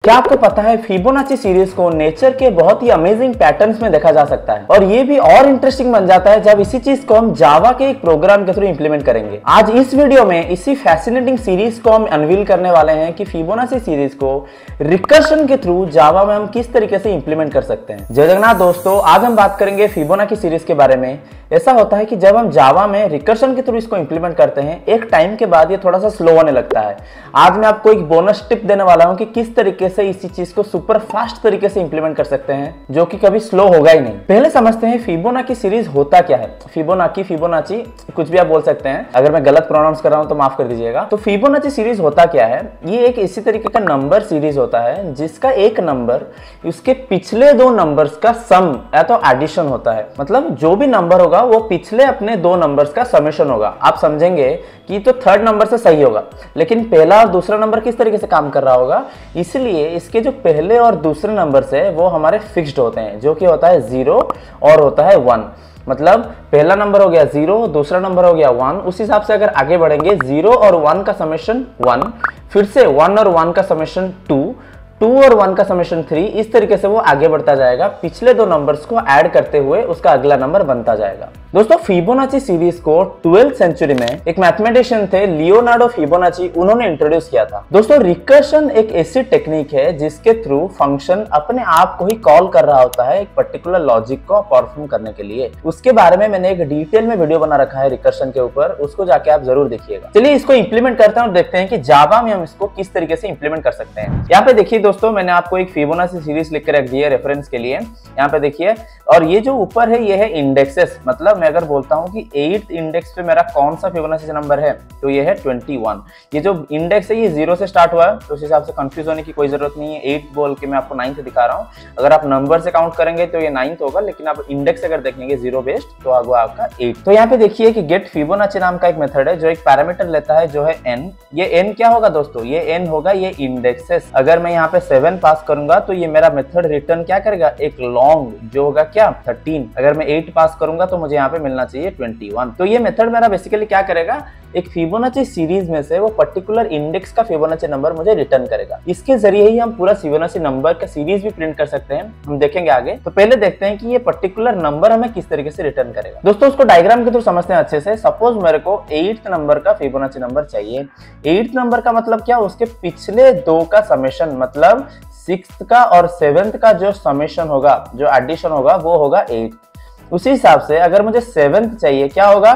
क्या आपको पता है फिबोनाची सीरीज को नेचर के बहुत ही अमेजिंग पैटर्न्स में देखा जा सकता है और ये भी और इंटरेस्टिंग बन जाता है जब इसी चीज को हम जावा के एक प्रोग्राम के थ्रू इंप्लीमेंट करेंगे। आज इस वीडियो में इसी फैसिनेटिंग सीरीज को हम अनवील करने वाले हैं कि फिबोनाची सीरीज को रिकर्शन के थ्रू जावा में हम किस तरीके से इंप्लीमेंट कर सकते हैं। जय जगन्नाथ दोस्तों, आज हम बात करेंगे फिबोनाची सीरीज के बारे में। ऐसा होता है कि जब हम जावा में रिकर्शन के थ्रू इसको इंप्लीमेंट करते हैं एक टाइम के बाद ये थोड़ा सा स्लो होने लगता है। आज मैं आपको एक बोनस टिप देने वाला हूं कि किस तरीके से इसी चीज को सुपर फास्ट तरीके से इंप्लीमेंट कर सकते हैं जो कि कभी स्लो होगा ही नहीं। पहले समझते हैं फिबोनाची सीरीज होता क्या है। फिबोनाची कुछ भी आप बोल सकते हैं, अगर मैं गलत प्रोनाउंस कर रहा हूं तो माफ कर दीजिएगा। तो फिबोनाची सीरीज होता क्या है, ये एक इसी तरीके का नंबर सीरीज होता है जिसका एक नंबर उसके पिछले दो नंबर्स का सम या तो एडिशन होता है। मतलब जो भी नंबर होगा वो पिछले अपने दो नंबर्स का समेशन होगा। आप समझेंगे कि तो थर्ड नंबर से सही होगा, लेकिन पहला और दूसरा नंबर किस तरीके से काम कर रहा होगा, इसलिए इसके जो पहले और दूसरे नंबर्स है वो हमारे फिक्स्ड होते हैं, जो कि होता है 0 और होता है 1। मतलब पहला नंबर हो गया 0, दूसरा नंबर हो गया 1। उस हिसाब से अगर आगे बढ़ेंगे 0 और 1 का समेशन 1, फिर से 1 और 1 का समेशन 2, 2 और 1 का समेशन 3। इस तरीके से वो आगे बढ़ता जाएगा, पिछले दो नंबर्स को ऐड करते हुए उसका अगला नंबर बनता जाएगा। दोस्तों फिबोनाची सीरीज को 12th सेंचुरी में एक मैथमेटिशियन थे लियोनार्डो फिबोनाची, उन्होंने इंट्रोड्यूस किया था। दोस्तों रिकर्शन एक ऐसी टेक्निक है जिसके थ्रू फंक्शन अपने आप को ही कॉल कर रहा होता है एक पर्टिकुलर लॉजिक को परफॉर्म करने के लिए। उसके बारे में मैंने एक डिटेल में वीडियो बना रखा है रिकर्शन के ऊपर, उसको जाके आप जरूर देखिएगा। चलिए इसको इंप्लीमेंट करते हैं और देखते हैं कि जावा में हम इसको किस तरीके से इंप्लीमेंट कर सकते हैं। यहाँ पे देखिए दोस्तों, मैंने आपको एक फिबोनाची सीरीज लिख के रख दी है रेफरेंस के लिए। यहाँ पे देखिए, और ये जो ऊपर है ये है इंडेक्सेस। मतलब मैं अगर बोलता हूँ कि 8th इंडेक्स पे मेरा कौन सा फिबोनाची नंबर है तो ये है 21। ये जो इंडेक्स है ये 0 से स्टार्ट हुआ है, तो उस हिसाब से कंफ्यूज होने की कोई जरूरत नहीं है। 8 बोल के मैं आपको 9th दिखा रहा हूँ। अगर आप नंबर से काउंट करेंगे तो ये 9th होगा, लेकिन आप इंडेक्स अगर देखेंगे 0 बेस्ड तो आगे आपका 8। तो यहाँ पे देखिए कि गेट फिबोनाची नाम का एक मेथड है जो एक पैरामीटर लेता है जो है n। ये n क्या होगा दोस्तों, ये n होगा ये इंडेक्सेस। अगर मैं यहाँ पे 7 पास करूंगा तो ये मेरा मेथड रिटर्न क्या करेगा, एक लॉन्ग जो होगा क्या 13। अगर मैं 8 पास करूंगा तो मुझे यहाँ पे मिलना चाहिए 21। तो ये मेथड मेरा बेसिकली क्या करेगा, एक फिबोनाची सीरीज में से वो पर्टिकुलर इंडेक्स का फिबोनाची नंबर मुझे रिटर्न करेगा। इसके जरिए ही हम पूरा फिबोनाची नंबर का सीरीज भी प्रिंट कर सकते हैं, हम देखेंगे आगे। तो पहले देखते हैं कि ये पर्टिकुलर नंबर हमें किस तरीके से रिटर्न करेगा। दोस्तों उसको डायग्राम के थ्रू समझते हैं अच्छे से। सपोज मेरे को 8th नंबर का फिबोनाची नंबर चाहिए। 8th नंबर का मतलब क्या, उसके पिछले दो का समेशन, मतलब 6th का और 7th का जो समेशन होगा, जो एडिशन होगा वो होगा 8। उसी हिसाब से अगर मुझे 7th चाहिए, क्या होगा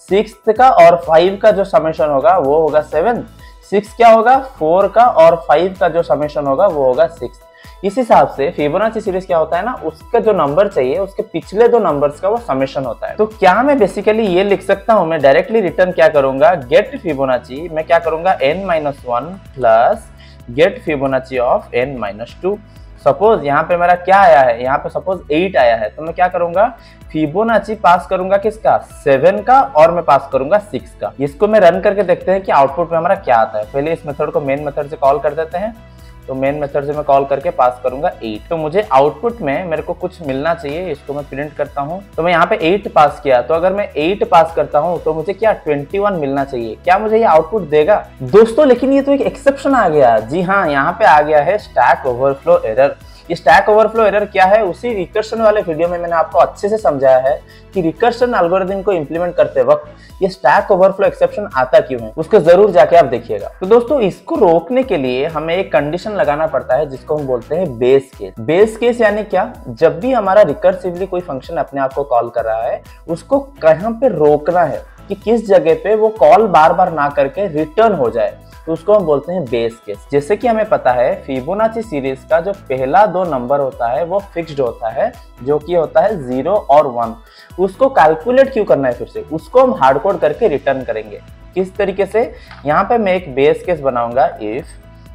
6th का और 5 का जो समेशन होगा वो होगा 7। 6 क्या होगा 4 का और 5 का जो समेशन होगा वो होगा 6। इस हिसाब से फिबोनाची सीरीज क्या होता है ना, उसका जो नंबर चाहिए उसके पिछले दो नंबर्स का वो समेशन होता है। तो क्या मैं बेसिकली ये लिख सकता हूं, मैं डायरेक्टली रिटर्न क्या करूंगा, गेट फिबोनाची, मैं क्या करूंगा n-1 plus get Fibonacci of n-2। Suppose यहाँ पे मेरा क्या आया है, यहाँ पे सपोज 8 आया है, तो मैं क्या करूंगा, फिबोनाची पास करूंगा किसका, 7 का, और मैं पास करूंगा 6 का। इसको मैं रन करके देखते हैं कि आउटपुट में हमारा क्या आता है। पहले इस मेथड को मेन मेथड से कॉल कर देते हैं। तो मेन मेथड से मैं कॉल करके पास करूंगा 8। तो मुझे आउटपुट में मेरे को कुछ मिलना चाहिए, इसको मैं प्रिंट करता हूं। तो मैं यहाँ पे 8 पास किया, तो अगर मैं 8 पास करता हूं तो मुझे क्या 21 मिलना चाहिए। क्या मुझे ये आउटपुट देगा दोस्तों? लेकिन ये तो एक एक्सेप्शन आ गया। जी हाँ, यहाँ पे आ गया है स्टैक ओवरफ्लो एरर। ये स्टैक ओवरफ्लो एरर क्या है, उसी रिकर्शन वाले वीडियो में मैंने आपको अच्छे से समझाया है कि रिकर्शन एल्गोरिथम को इंप्लीमेंट करते वक्त ये स्टैक ओवरफ्लो एक्सेप्शन आता क्यों है, उसको जरूर जाके आप देखिएगा। तो दोस्तों इसको रोकने के लिए हमें एक कंडीशन लगाना पड़ता है जिसको हम बोलते हैं बेस केस। बेस केस यानी क्या, जब भी हमारा रिकर्सिवली कोई फंक्शन अपने आप को कॉल कर रहा है उसको कहां पे रोकना है, कि किस जगह पे वो कॉल बार बार ना करके रिटर्न हो जाए, तो उसको हम बोलते हैं बेस केस। जैसे कि हमें पता है फिबोनाची सीरीज का जो पहला दो नंबर होता है वो फिक्स्ड होता है, जो कि होता है 0 और 1। उसको कैलकुलेट क्यों करना है, फिर से उसको हम हार्ड कोड करके रिटर्न करेंगे। किस तरीके से, यहाँ पे मैं एक बेस केस बनाऊंगा। इफ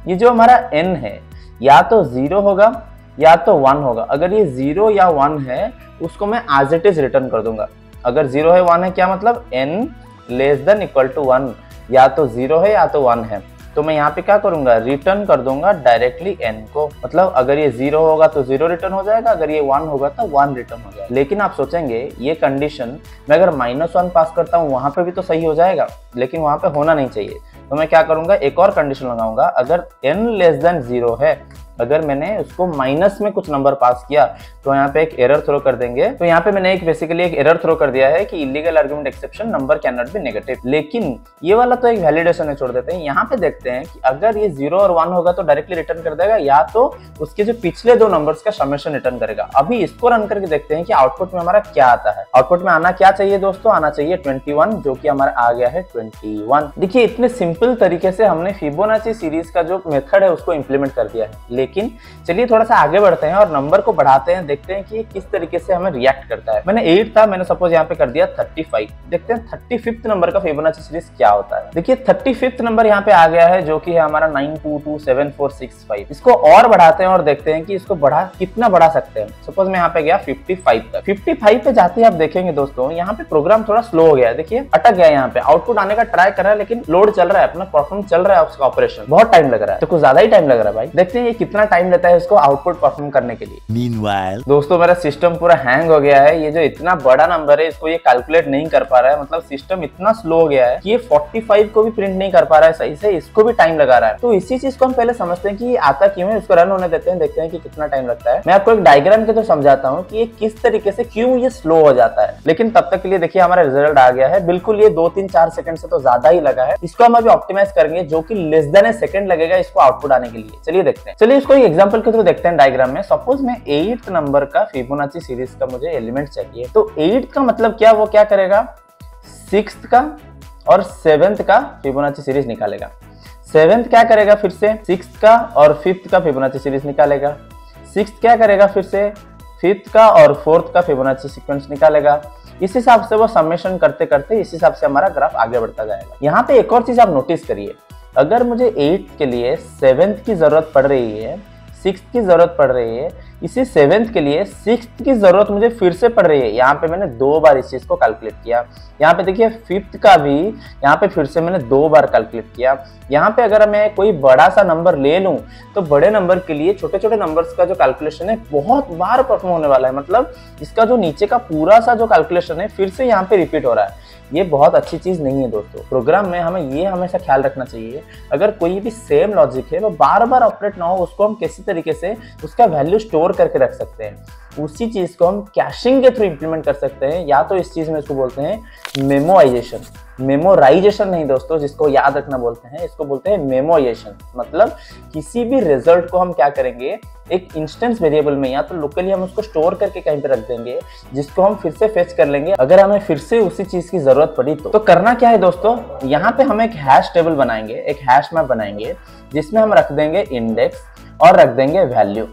ये जो हमारा n है या तो 0 होगा या तो 1 होगा। अगर ये 0 या 1 है उसको मैं एज इट इज रिटर्न कर दूंगा। अगर 0 है 1 है, क्या मतलब n less than equal to 1, या तो 0 है या तो 1 है, तो मैं यहाँ पे क्या करूंगा, रिटर्न कर दूंगा डायरेक्टली n को। मतलब अगर ये 0 होगा तो 0 रिटर्न हो जाएगा, अगर ये 1 होगा तो 1 रिटर्न हो जाएगा। लेकिन आप सोचेंगे ये कंडीशन मैं अगर -1 पास करता हूँ वहां पे भी तो सही हो जाएगा, लेकिन वहां पे होना नहीं चाहिए। तो मैं क्या करूंगा, एक और कंडीशन लगाऊंगा, अगर n लेस देन 0 है अगर मैंने उसको माइनस में कुछ नंबर पास किया तो यहाँ पे एक एरर थ्रो कर देंगे। तो यहाँ पे मैंने बेसिकली एक एरर थ्रो कर दिया है कि illegal argument exception number can not be negative. लेकिन ये वाला तो एक वैलिडेशन है, छोड़ देते हैं। यहाँ पे देखते हैं कि अगर ये 0 और 1 होगा तो डायरेक्टली रिटर्न कर देगा, या तो उसके जो पिछले दो नंबर्स का समेशन रिटर्न करेगा। अभी इसको रन करके देखते हैं कि आउटपुट में हमारा क्या आता है। आउटपुट में आना क्या चाहिए दोस्तों, आना चाहिए 21, जो कि हमारा आ गया है 21। देखिए इतने सिंपल तरीके से हमने फिबोनाची सीरीज का जो मेथड है उसको इंप्लीमेंट कर दिया है। लेकिन चलिए थोड़ा सा आगे बढ़ते हैं और नंबर को बढ़ाते हैं, देखते हैं कि किस तरीके से हमें रिएक्ट करता है। मैंने 8 था, मैंने सपोज यहाँ पे कर दिया 35। देखते हैं 35th नंबर का फिबोनाची सीरीज क्या होता है। देखिए 35th नंबर यहाँ पे आ गया है, जो कि है हमारा 9227465। इसको और बढ़ाते हैं और देखते हैं कि इसको कितना बढ़ा सकते हैं। सपोज मैं यहाँ पे गया 55 तक। 55 पे जाते ही आप देखेंगे दोस्तों यहाँ पे प्रोग्राम थोड़ा स्लो हो गया है। देखिए अटक गया, यहाँ पे आउटपुट आने का ट्राई कर रहा है लेकिन लोड चल रहा है, अपना परफॉर्म चल रहा है, उसका ऑपरेशन बहुत टाइम लग रहा है। तो कुछ ज्यादा ही टाइम लग रहा है भाई। देखते हैं ये कितना टाइम लेता है इसको आउटपुट परफॉर्म करने के लिए। Meanwhile, दोस्तों मेरा सिस्टम पूरा हैंग हो गया है। ये जो इतना बड़ा नंबर है इसको ये कैलकुलेट नहीं कर पा रहा है, मतलब सिस्टम इतना स्लो हो गया है कि ये 45 को भी प्रिंट नहीं कर पा रहा है सही से, इसको भी टाइम लगा रहा है। तो इसी चीज को हम पहले समझते हैं कि ये आता क्यों है, इसको रन होने देते हैं, देखते हैं कि कितना टाइम लगता है। मैं आपको एक डायग्राम के तो समझाता हूँ कि ये किस तरीके से क्यों ये स्लो हो जाता है। लेकिन तब तक के लिए देखिए हमारा रिजल्ट आ गया है। बिल्कुल ये 2-3-4 सेकंड से तो ज्यादा ही लगा है। इसको हम अभी ऑप्टिमाइज करेंगे, जो कि लेस देन ए सेकंड लगेगा इसको आउटपुट आने के लिए। चलिए देखते हैं। चलिए इसको एक एग्जांपल के थ्रू देखते हैं डायग्राम में। सपोज में 8th नंबर का फिबोनाची सीरीज का मुझे एलिमेंट चाहिए। तो 8th का मतलब क्या, वो क्या करेगा 6th का और 7th का फिबोनाची सीरीज निकालेगा। 7th क्या करेगा फिर से 6th का और 5th का फिबोनाची सीरीज निकालेगा। 6th क्या करेगा फिर से 5th का और 4th का फिबोनाची सीक्वेंस निकालेगा। इस हिसाब से वो समेशन करते करते इस हिसाब से हमारा ग्राफ आगे बढ़ता जाएगा। यहाँ पे एक और चीज आप नोटिस करिए, अगर मुझे 8th के लिए 7th की जरूरत पड़ रही है, 6th की जरूरत पड़ रही है, इसी 7th के लिए 6th की जरूरत मुझे फिर से पड़ रही है। यहाँ पे मैंने 2 बार इस चीज को कैलकुलेट किया। यहाँ पे देखिए 5th का भी यहाँ पे फिर से मैंने 2 बार कैलकुलेट किया। यहाँ पे अगर मैं कोई बड़ा सा नंबर ले लूं तो बड़े नंबर के लिए छोटे छोटे नंबर्स का जो कैलकुलेशन है बहुत बार परफॉर्म होने वाला है। मतलब इसका जो नीचे का पूरा सा जो कैलकुलेशन है फिर से यहाँ पे रिपीट हो रहा है। ये बहुत अच्छी चीज नहीं है दोस्तों। प्रोग्राम में हमें ये हमेशा ख्याल रखना चाहिए, अगर कोई भी सेम लॉजिक है वो बार बार ऑपरेट ना हो, उसको हम किसी तरीके से उसका वैल्यू स्टोर करके रख सकते हैं। उसी चीज को हम कैशिंग के थ्रू इंप्लीमेंट कर सकते हैं, या तो इस चीज में इसको बोलते हैं मेमोराइजेशन। मेमोराइजेशन नहीं दोस्तों, जिसको याद रखना बोलते हैं, इसको बोलते हैं मेमोराइजेशन। मतलब किसी भी रिजल्ट को हम क्या करेंगे, एक इंस्टेंस वेरिएबल में या तो लोकली हम उसको स्टोर करके कहीं पे रख देंगे, जिसको हम फिर से फेच कर लेंगे अगर हमें फिर से उसी चीज की जरूरत पड़ी तो करना क्या है दोस्तों, यहाँ पे हम एक हैश टेबल बनाएंगे, एक हैश मैप बनाएंगे, जिसमें हम रख देंगे इंडेक्स और रख देंगे वैल्यू।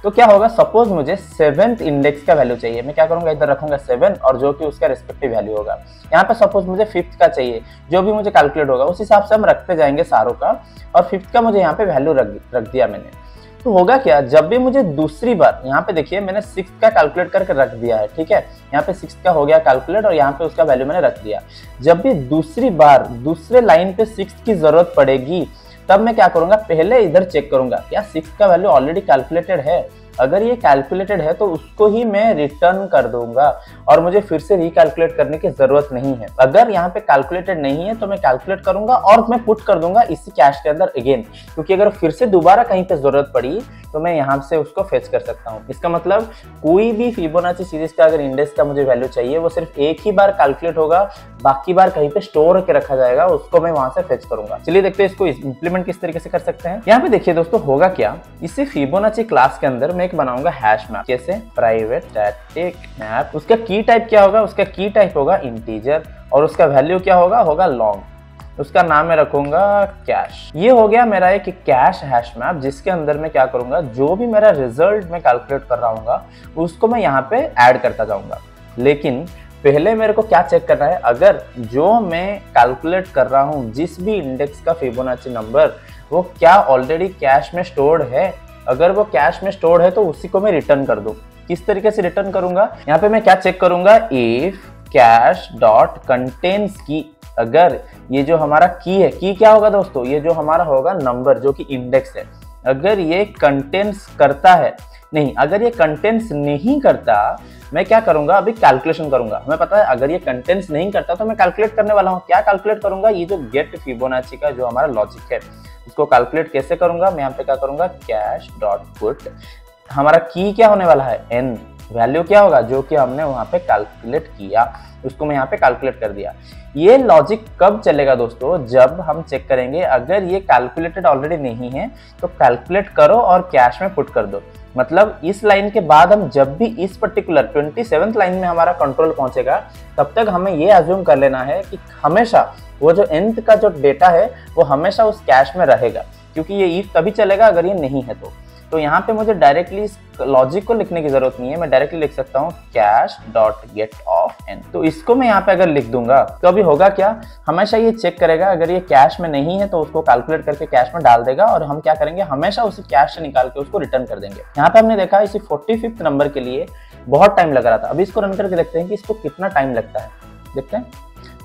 तो क्या होगा, सपोज मुझे 7th इंडेक्स का वैल्यू चाहिए, मैं क्या करूंगा, इधर रखूंगा 7 और जो कि उसका रिस्पेक्टिव वैल्यू होगा। यहाँ पे सपोज मुझे 5th का चाहिए, जो भी मुझे कैलकुलेट होगा उस हिसाब से हम रखते जाएंगे सारों का, और 5th का मुझे यहाँ पे वैल्यू रख दिया मैंने। तो होगा क्या, जब भी मुझे दूसरी बार, यहाँ पे देखिए मैंने 6th का कैलकुलेट करके रख दिया है, ठीक है, यहाँ पे 6th का हो गया कैलकुलेट और यहाँ पे उसका वैल्यू मैंने रख दिया। जब भी दूसरी बार दूसरे लाइन पे 6th की जरूरत पड़ेगी तब मैं क्या करूंगा, पहले इधर चेक करूंगा क्या 6th का वैल्यू ऑलरेडी कैलकुलेटेड है। अगर ये कैलकुलेटेड है तो उसको ही मैं रिटर्न कर दूंगा और मुझे फिर से रिकैलकुलेट करने की जरूरत नहीं है। अगर यहाँ पे कैलकुलेटेड नहीं है तो मैं कैलकुलेट करूंगा और मैं पुट कर दूंगा इसी कैश के अंदर अगेन, क्योंकि अगर फिर से दोबारा कहीं पे जरूरत पड़ी तो मैं यहाँ से उसको फेच कर सकता हूँ। इसका मतलब कोई भी फिबोनाची सीरीज का अगर इंडेक्स का मुझे वैल्यू चाहिए वो सिर्फ एक ही बार कैलकुलेट होगा, बाकी बार कहीं पे स्टोर करके रखा जाएगा, उसको मैं वहां से फेच करूंगा। चलिए देखते हैं इसको इंप्लीमेंट किस तरीके से कर सकते हैं। यहाँ पे देखिए दोस्तों होगा क्या, इसी फिबोनाची क्लास के अंदर मैं एक बनाऊंगा हैश मैप, जैसे प्राइवेट स्टैटिक मैप। उसका की टाइप क्या होगा, उसका की टाइप होगा इंटीजर और उसका वैल्यू क्या होगा लॉन्ग। उसका नाम मैं रखूंगा कैश। ये हो गया मेरा एक कैश हैश मैप, जिसके अंदर मैं क्या करूंगा, जो भी मेरा रिजल्ट मैं कैलकुलेट कर रहा हूँ उसको मैं यहाँ पे ऐड करता जाऊंगा। लेकिन पहले मेरे को क्या चेक करना है, अगर जो मैं कैलकुलेट कर रहा हूँ जिस भी इंडेक्स का फिबोनाची नंबर वो क्या ऑलरेडी कैश में स्टोर्ड है। अगर वो कैश में स्टोर्ड है तो उसी को मैं रिटर्न कर दूं। किस तरीके से रिटर्न करूंगा, यहाँ पे मैं क्या चेक करूंगा, इफ कैश डॉट कंटेन्स की। अगर ये जो हमारा की है, की क्या होगा दोस्तों, ये जो हमारा होगा नंबर जो कि इंडेक्स है, अगर ये कंटेन्स करता है नहीं, अगर ये कंटेंट्स नहीं करता मैं क्या करूंगा, अभी कैलकुलेशन करूंगा। हमें पता है अगर ये कंटेंट्स नहीं करता तो मैं कैलकुलेट करने वाला हूँ। क्या कैलकुलेट करूंगा, ये जो गेट फिबोनाची का जो हमारा लॉजिक है उसको कैलकुलेट कैसे करूंगा। मैं यहाँ पे क्या करूंगा, कैश डॉट पुट, हमारा की क्या होने वाला है, n, वैल्यू क्या होगा जो कि हमने वहां पे कैलकुलेट किया, उसको मैं यहाँ पे कैलकुलेट कर दिया। ये लॉजिक कब चलेगा दोस्तों, जब हम चेक करेंगे अगर ये कैलकुलेटेड ऑलरेडी नहीं है तो कैलकुलेट करो और कैश में पुट कर दो। मतलब इस लाइन के बाद हम जब भी इस पर्टिकुलर 27th लाइन में हमारा कंट्रोल पहुंचेगा तब तक हमें ये अज्यूम कर लेना है कि हमेशा वो जो nth का जो डेटा है वो हमेशा उस कैश में रहेगा, क्योंकि ये इफ तभी चलेगा अगर ये नहीं है तो यहाँ पे मुझे डायरेक्टली इस लॉजिक को लिखने की जरूरत नहीं है। मैं डायरेक्टली लिख सकता हूँ cash dot gate of n। तो इसको मैं यहाँ पे अगर लिख दूंगा तो अभी होगा क्या, हमेशा ये चेक करेगा अगर ये कैश में नहीं है तो उसको कैलकुलेट करके कैश में डाल देगा और हम क्या करेंगे, हमेशा उसे कैश से निकाल के उसको रिटर्न कर देंगे। यहाँ पे हमने देखा इसी 45th नंबर के लिए बहुत टाइम लग रहा था। अभी इसको रन करके देखते हैं कि इसको कितना टाइम लगता है। देखते हैं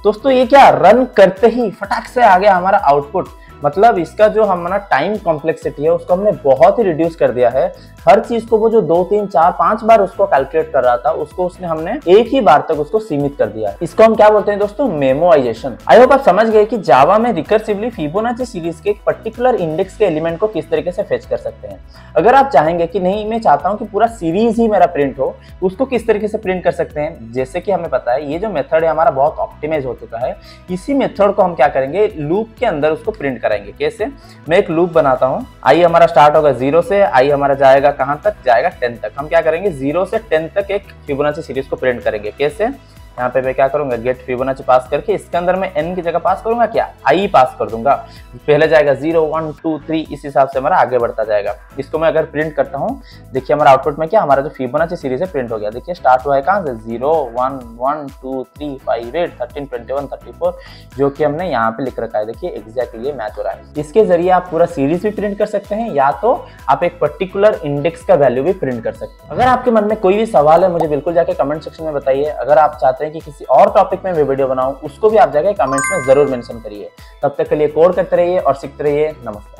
दोस्तों, ये क्या रन करते ही फटाक से आ गया हमारा आउटपुट। मतलब इसका जो हमारा टाइम कॉम्प्लेक्सिटी है उसको हमने बहुत ही रिड्यूस कर दिया है। हर चीज को वो जो 2, 3, 4, 5 बार उसको कैलकुलेट कर रहा था उसको उसने हमने एक ही बार तक उसको सीमित कर दिया। इसको हम क्या बोलते हैं दोस्तों, मेमोआइजेशन। आई होप आप समझ गए कि जावा में रिकर्सिवली फिबोनाची सीरीज के एक पर्टिकुलर इंडेक्स के एलिमेंट को किस तरीके से फेच कर सकते हैं। अगर आप चाहेंगे कि नहीं मैं चाहता हूं कि पूरा सीरीज ही मेरा प्रिंट हो, उसको किस तरीके से प्रिंट कर सकते हैं। जैसे कि हमें पता है ये जो मेथड है हमारा बहुत ऑप्टिमाइज हो चुका है। इसी मेथड को हम क्या करेंगे, लूप के अंदर उसको प्रिंट कराएंगे। कैसे, मैं एक लूप बनाता हूं, आई हमारा स्टार्ट होगा 0 से, आई हमारा जाएगा कहां तक, जाएगा 10 तक। हम क्या करेंगे 0 से 10 तक एक फिबोनाची सीरीज को प्रिंट करेंगे। कैसे, यहाँ पे मैं क्या करूंगा, गेट फिबोनाची पास करके इसके अंदर मैं n की जगह पास करूंगा क्या, आई पास कर दूंगा। पहले जाएगा 0, 1, 2, 3, इस हिसाब से हमारा आगे बढ़ता जाएगा। इसको मैं अगर प्रिंट करता हूँ, देखिए हमारा आउटपुट में क्या, हमारा जो फिबोनाची सीरीज है प्रिंट हो गया। देखिए स्टार्ट हुआ है कहाँ से, 0, 1, 1, 2, 3, 5, 8, 13, 21, 34, जो कि हमने यहाँ पे लिख रखा है। देखिए एग्जैक्टली ये मैच हो रहा है। इसके जरिए आप पूरा सीरीज भी प्रिंट कर सकते हैं या तो आप एक पर्टिकुलर इंडेक्स का वैल्यू भी प्रिंट कर सकते हैं। अगर आपके मन में कोई भी सवाल है मुझे बिल्कुल जाके कमेंट सेक्शन में बताइए। अगर आप चाहते हैं कि किसी और टॉपिक में वीडियो बनाऊं उसको भी आप जाके कमेंट्स में जरूर मेंशन करिए। तब तक के लिए कोड करते रहिए और सीखते रहिए। नमस्कार।